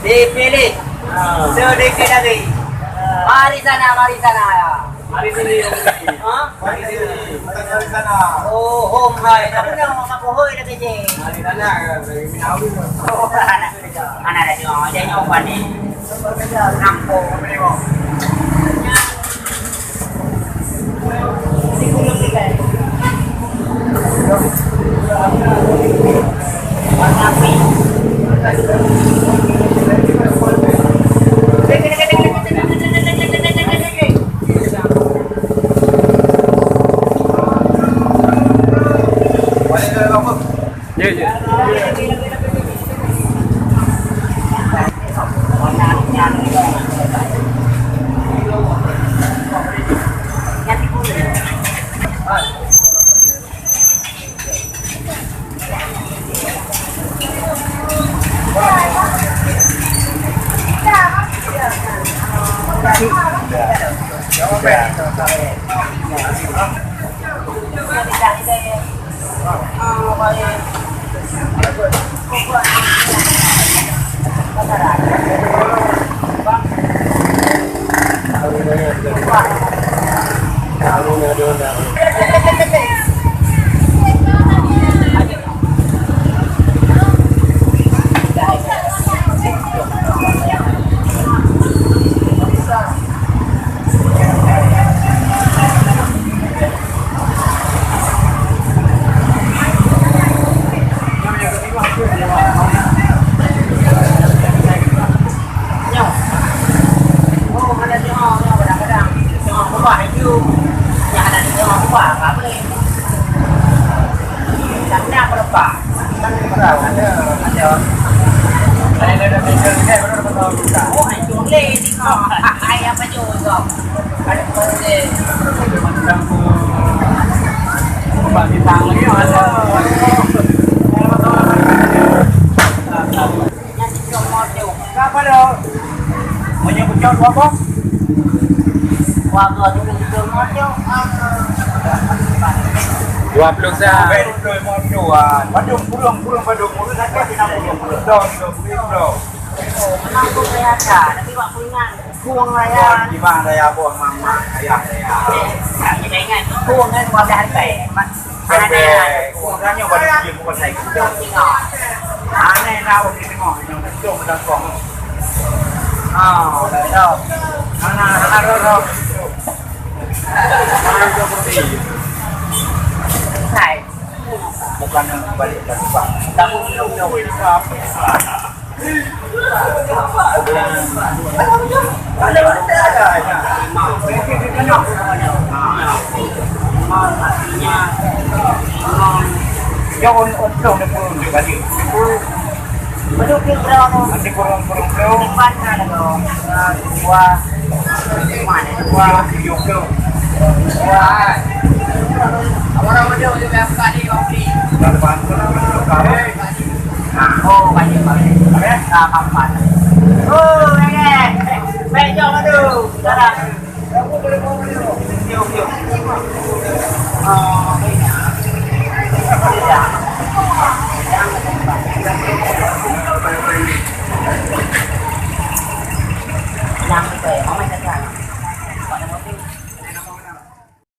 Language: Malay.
Dipilih sedikit lagi. Mari sana ya. Mari sini. Hah? Mari sini. Mari sana. Oh, home hai. Tapi nak makan pohon lagi je. Mari sana. Minau dulu. Oh, anak dah tengok. Dia nyoba ni. Nampung. Ini kulung ni kan. Warna pink. Ya, ya. Dua puluh saya. Badung burung badung burung sakit di dong. Memang aku biasa, tapi waktu ingat kuang raya. Gimana ya buah mama ayah saya. Kita ingat kuang kan 15 hari. Aneh, kurangnya pada dia bukan saya. Tengok. Aneh tahu di tengok yang kecil dan kong. Dah tahu. Anak roh. Hai. Bukan yang balik dari Pak. Kamu minum. Jangan untung dia pun juga dia. Betul berapa? Nanti kurang tu. Mana ada dua mana dua Yuk. wah orang macam tu yang kali kopi Kalau bantu oh banyak banget kapan oh baik jom aduh sekarang aku boleh mau yuk oh tidak yang itu ya, mama